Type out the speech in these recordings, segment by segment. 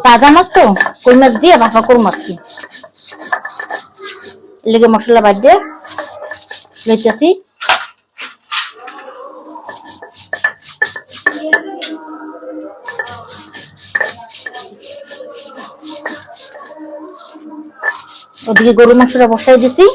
তাজা মাছ তো কই মাছ দিয়ে ভাপা করবো আজকে। লেগে মশলা বাদ দিয়ে লইতেছি। ওদিকে গরু মাংসটা বসাই দিছি।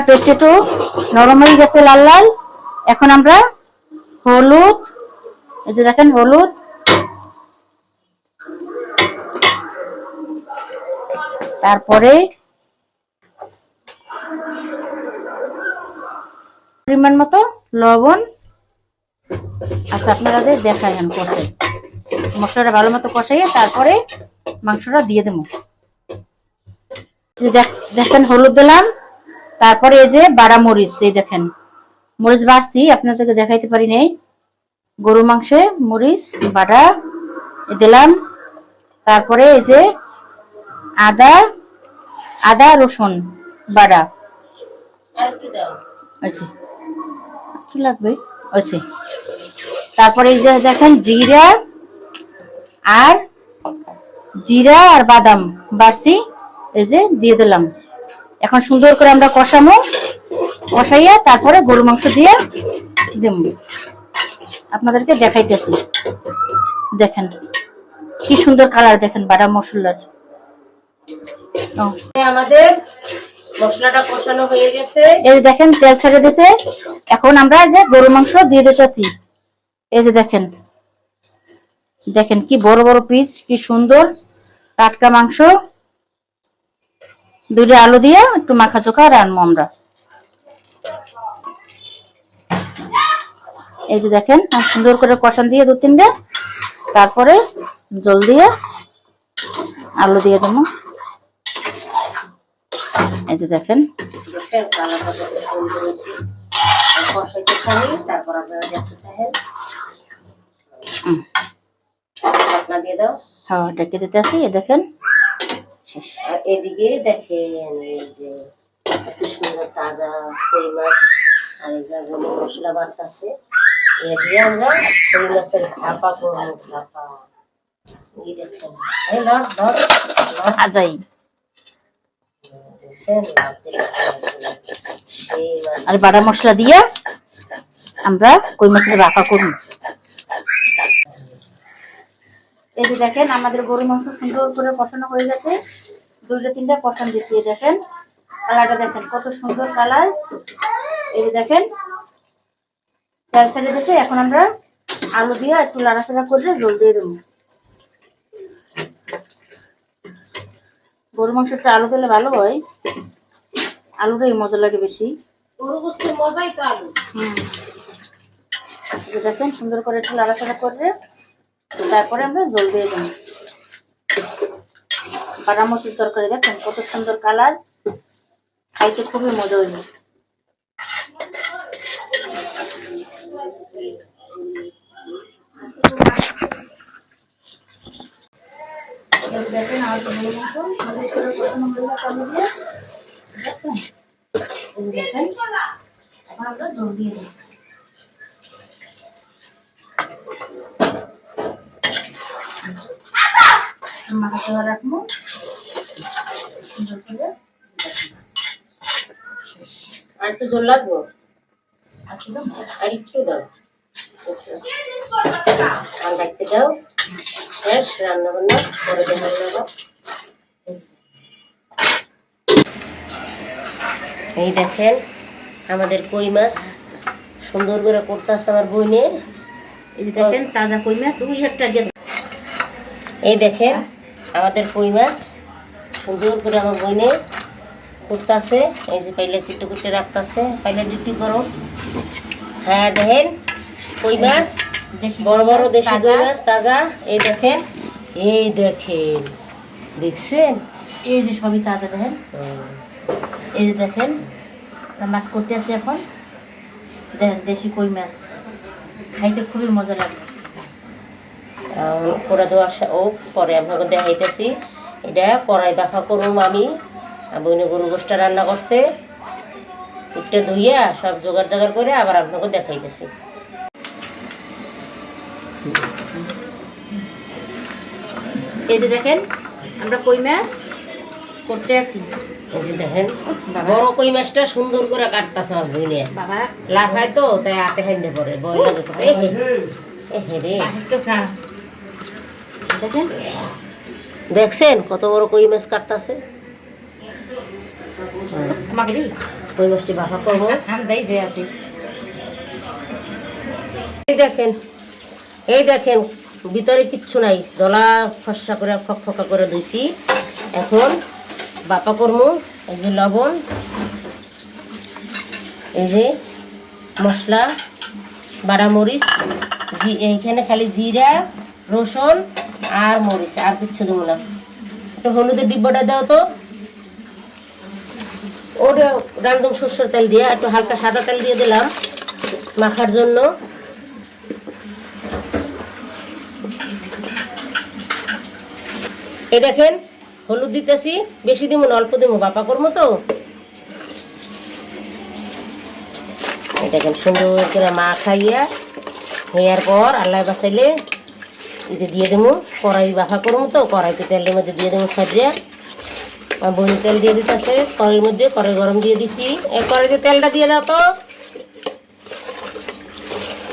পেস্ট একটু নরম হয়ে গেছে, লাল লাল। এখন আমরা হলুদ, এই যে দেখেন হলুদ, তারপরে পরিমাণ মতো লবণ। আচ্ছা আপনারা দেখাইন কষাই, মশলাটা ভালো মতো কষাইয়ে তারপরে মাংসটা দিয়ে দেবো। দেখেন হলুদ দিলাম, তারপরে এই যে বাড়া মরিচ, এই দেখেন মরিচ বাড়ছি, আপনাদেরকে দেখাইতে পারি নাই। গরু মাংসে মরিচ বাড়া দিলাম। তারপরে এই যে আদা রসুন বাড়া, আচ্ছা কি লাগবে, আচ্ছা। তারপরে এই যে দেখেন জিরা আর বাদাম বাড়ছি, এই যে দিয়ে দিলাম। এখন সুন্দর করে আমরা কষাইয়া তারপরে গরু মাংস দিয়ে দেব। আপনাদেরকে দেখাইতেছি, দেখেন কি সুন্দর কালার, দেখেন বাটা মশলার। আমাদের মশলাটা কষানো হয়ে গেছে, এই দেখেন তেল ছেড়ে দিয়েছে। এখন আমরা যে গরু মাংস দিয়ে দিতেছি। এই যে দেখেন দেখেন কি বড় বড় পিস, কি সুন্দর টাটকা মাংস। দুইটা আলু দিয়ে একটু মাখা চোখা রান্নবো আমরা। এই যে দেখেন সুন্দর করে কষান দিয়ে 2-3টা, তারপরে জল দিয়ে আলু দিয়ে দেবো। এই যে দেখেন তারপর আপনারা দেখতে চাহেন ঢাকনা দিয়ে দাও। হ্যাঁ ডেকে দিতে আসি। দেখেন আর এদিকে দেখেন এই যে এত সুন্দর তাজা কই মাছ আর এই যে মশলা বাড়তেছে, এই দিয়ে আমরা কই মাছের ভাপা করবো। ভাপা এই দেখেন, এই লট আজাই আর বাটা মশলা দিয়ে আমরা কই মাছের ভাপা করব। এই যে দেখেন আমাদের গরু মাংস সুন্দর করে কষানো হয়ে গেছে। 2-3টা কষান দিচ্ছি। দেখেন কালারটা, দেখেন কত সুন্দর কালার। এই যে দেখেন তেল ছেড়ে দিয়েছে। এখন আমরা আলু দিয়ে একটু নাড়াচাড়া করে জল দিয়ে দেবো। গরু মাংসটা আলু দিলে ভালো হয়, আলুটাই মজা লাগে বেশি। গরু গোশতে মজাই তো আলু। দেখেন সুন্দর করে একটু নাড়াচাড়া করে তারপরে আমরা জল দিয়ে দেবো। বাটা মসুর তরকারি দেখেন কত সুন্দর কালার, খাইতে খুবই মজা হইল। দেখেন আমার গরু মাংস সুন্দর করে কষানো হয়ে গেছে আলু দিয়ে। দেখেন এখন আমরা জল দিয়ে দেবো। মাখা রাখবো সুন্দর করে। আর একটু জল লাগবো, আর একটু দাও, আর দেখতে দাও। শেষ রান্না বান্না করে দেবো। এই দেখেন আমাদের কই মাছ সুন্দর করে করতেছে আমার বোনের। এই যে দেখেন তাজা কই মাছ, ওই একটা গেছে। এই দেখেন আমাদের কই মাছ সুন্দর করে আমার বোনে করতেছে। এই যে পাইলে কুটে কুটে রাখতেছে, পাইলে ডিউটি করো। হ্যাঁ দেখেন কই মাছ, বড় বড় দেশি কই মাছ তাজা। এই দেখেন দেখছেন, এই যে সবই তাজা। দেখেন এই যে দেখেন মাছ করতে আছে এখন। দেখেন দেশি কই মাছ খাইতে খুবই মজা লাগে। পোড়া দেওয়া ও পরে আপনাকে দেখাইতেছি। এটা কড়াই বাফা করুম আমি, বইনে গরু গোষ্ঠটা রান্না করছে, উঠতে ধুইয়া সব জোগাড় জাগাড় করে আবার আপনাকে দেখাইতেছি। এই যে দেখেন আমরা কই মাছ করতে আছি। এই যে দেখেন বড় কই মাছটা সুন্দর করে কাটতেছে আমার বইনে। বাবা লাফায় তো তাই হাতে হাইন্দে পড়ে বই লাগে তো। রে দেখেন দেখছেন কত বড় কই মাছ কাটতেছে। আমাকে কই মাছটি বাফা করবো। দেই দে আপনি এই দেখেন ভিতরে কিচ্ছু নাই, দলা ফসা করে ফকফকা করে ধুইছি। এখন বাপা করবো। এই যে লবণ, এই যে মশলা, বাড়া মরিচ, এইখানে খালি জিরা রসুন আর মরিচ, আর কিচ্ছু দেবো না। একটু হলুদের ডিব্বাটা দাও তো, ওটা রান্ধুম সরষের তেল দিয়ে, একটু হালকা সাদা তেল দিয়ে দিলাম মাখার জন্য। এই দেখেন হলুদ দিতেছি, বেশি দিব না অল্প দিব, বাপা করবো তো। এই দেখেন সুন্দর করে মা খাইয়া হইয়ার পর আল্লাহ বাঁচাইলে এটা দিয়ে দেবো। কড়াই বাফা করবো তো, কড়াইতে তেলের মধ্যে দিয়ে দেবো সাইডে। আমার বোন তেল দিয়ে দিতেছে কড়াইয়ের মধ্যে, কড়াই গরম দিয়ে দিছি। এই কড়াইতে তেলটা দিয়ে দাও তো।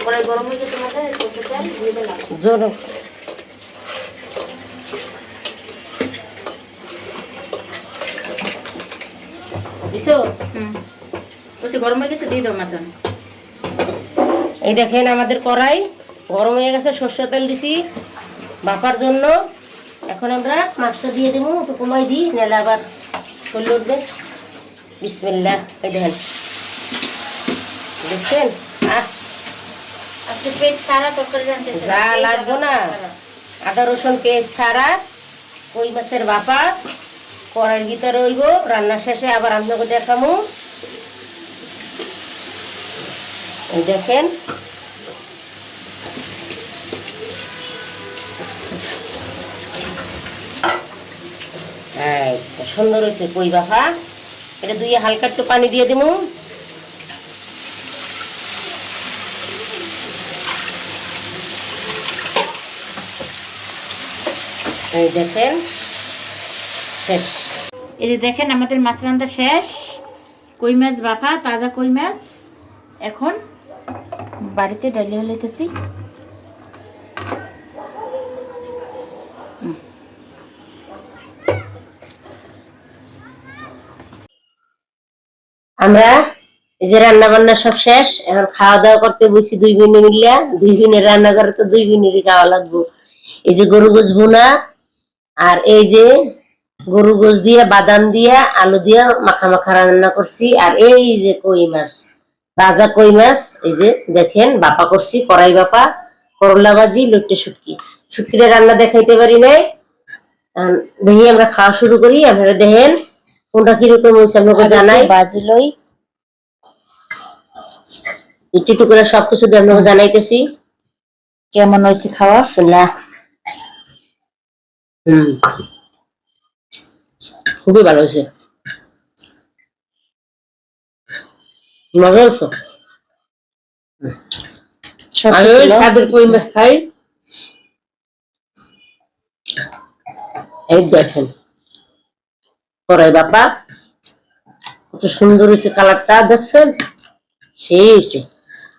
কড়াই গরম হয়ে গেছে, মাথায় সরষের তেল দিয়ে দিলাম। জোর দিছো। বলছি গরম হয়ে গেছে, দিয়ে দাও মাছ। এই দেখেন আমাদের কড়াই গরম হয়ে গেছে, সরষের তেল দিছি বাপার জন্য। এখন আমরা মাছটা দিয়ে দেবো, একটু কমাই দিই নাহলে আবার চলে উঠবে। বিসমিল্লাহ। এই দেখেন দেখছেন আজকে পেট সারা তরকারি রাঁধতে যা লাগবো না, আদা রসুন পেস্ট ছাড়া কই মাছের বাপা কড়াইয়ের ভিতরে রইব। রান্না শেষে আবার আপনাকে দেখাবো। এই দেখেন সুন্দর হয়েছে কই বাফা। এটা দুই হালকা একটু পানি দিয়ে দিব। এই দেখেন শেষ। এই যে দেখেন আমাদের মাছ রান্না শেষ। কই মাছ বাফা, তাজা কই মাছ। এখন বাড়িতে ডালি হলাইতেছি। আমরা এই যে রান্না বান্না সব শেষ, এখন খাওয়া দাওয়া করতে বসি। দুই বোনে মিলিয়া, দুই বোনের রান্না করে তো দুই বোনেরই খাওয়া লাগবো। এই যে গরু গোশ ভুনা, আর এই যে গরু গোশ দিয়া বাদাম দিয়া আলু দিয়া মাখা মাখা রান্না করছি। আর এই যে কই মাছ, তাজা কই মাছ, এই যে দেখেন বাপা করছি, কড়াই বাপা, করলা ভাজি, লইট্টে শুটকি। শুটকিটা রান্না দেখাইতে পারি নাই। দেখি আমরা খাওয়া শুরু করি। আপনারা দেখেন কোনটা কিরকম হয়েছে আপনাকে জানাই। বাজলই একটু একটু করে সবকিছু আপনাকে জানাইতেছি কেমন হয়েছে খাওয়া। খুবই ভালো হয়েছে, মজা হয়েছে। স্বাদের কই মাছ খাই। এই দেখেন কড়াই বাপা কত সুন্দর হয়েছে, কালারটা দেখছেন সেই হয়েছে।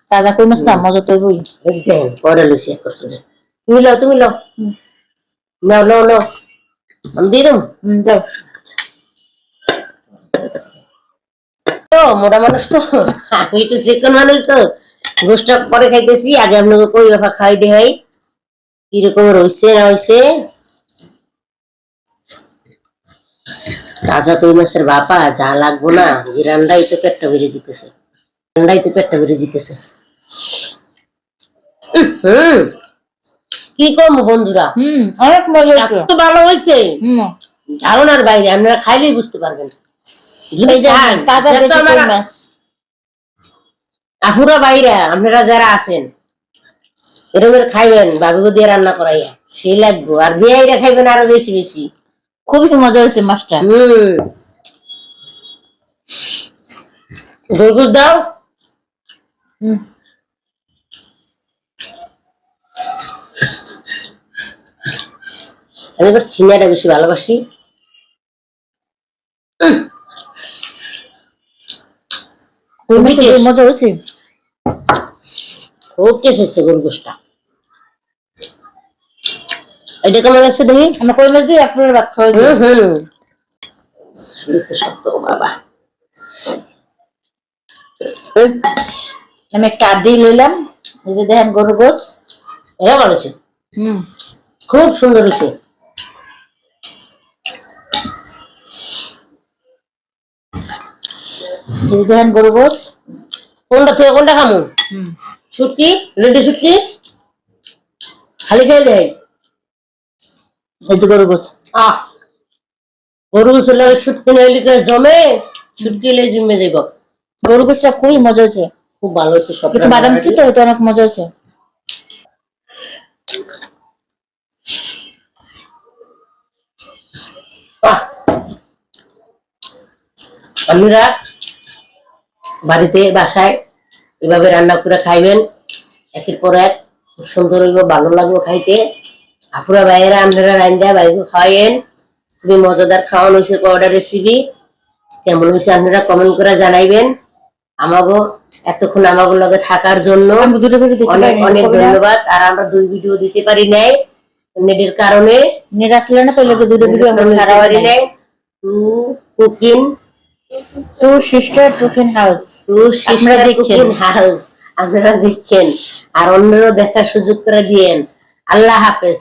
তাজা কই মাছ না, মজা তো হইবই। দেখেন পরে লইছি এক করছে। তুমি লও, তুমি লও, নাও নাও নাও, আমি দিয়ে দেবো। দাও। তো মোটা মানুষ তো, আমি একটু চিকন মানুষ তো, গোষ্ঠটা পরে খাইতেছি। আগে আপনাকে কই বাপা খাই দেখাই কিরকম রয়েছে না হয়েছে। তাজা কই মাছের বাপা যা লাগবো না, রান্নাই তো পেটটা বেড়ে যেতেছে, রান্নাই তো পেটটা বেড়ে যেতেছে। কি কম বন্ধুরা, অনেক মজা হয়েছে। এত ভালো হয়েছে ধারণার বাইরে। আপনারা খাইলেই বুঝতে পারবেন। তাজা দেশি কই মাছ। আফুরা বাইরা আপনারা যারা আছেন এরকম খাইবেন ভাবিকে দিয়ে রান্না করাইয়া সেই লাগবো, আর বিয়াইরা খাইবেন আরো বেশি বেশি। খুবই মজা হয়েছে মাছটা। গরগুস দাও। হুম, আমি এবার চিনাটা বেশি ভালোবাসি। কই মাছটা যে মজা হয়েছে। খুব টেস্ট হচ্ছে গরগুসটা। এটা কেমন আছে দেখি। আমরা কই মাছ দিয়ে এক প্লেট ভাত খাওয়াই দিই। শরীর তো শক্ত বাবা। আমি একটা আড্ডি লইলাম, এই যে দেখেন গরুর গোছ। এটা ভালো আছে, হুম, খুব সুন্দর হয়েছে। এই যে দেখেন গরুর গোছ। কোনটা থেকে কোনটা খামু? হুম, শুটকি, রেডি শুটকি খালি খেয়ে দেয়। এই যে গরুর গোছ। আহ, গরু গোসলে শুটকি নাইলে জমে, শুটকি এলে জিমে যাইব। গরুর গোছটা খুবই মজা হয়েছে। খুব ভালো হয়েছে সব। কিছু বাদাম দিচ্ছি তো, এটা অনেক মজা হয়েছে। আপনারা বাড়িতে বাসায় এভাবে রান্না করে খাইবেন, একের পর এক খুব সুন্দর হইব, ভালো লাগবে খাইতে। আপুরা বাইরে আপনারা রান্না বাইরে খাওয়াইন, খুবই মজাদার খাওয়ানো হয়েছে। কয়টা রেসিপি কেমন হয়েছে আপনারা কমেন্ট করে জানাইবেন। আমাগো এতক্ষণ আমাগো লগে থাকার জন্য আমি দুটো ভিডিও দিতে অনেক পারিনি, অনেক করবে না? ধন্যবাদ। আর আমরা 2 ভিডিও দিতে পারি নাই নেটের কারণে, নেট আসলে না, তাহলে তো দুটো ভিডিও আমরা সারা পারি পারি নাই। Two cooking, two sister cooking house. Two আপনারা সিস্টার দেখেন। কুকিং হাউস আপনারা দেখেন, আর অন্যরা দেখার সুযোগ করে দিয়েন। আল্লাহ হাফেজ।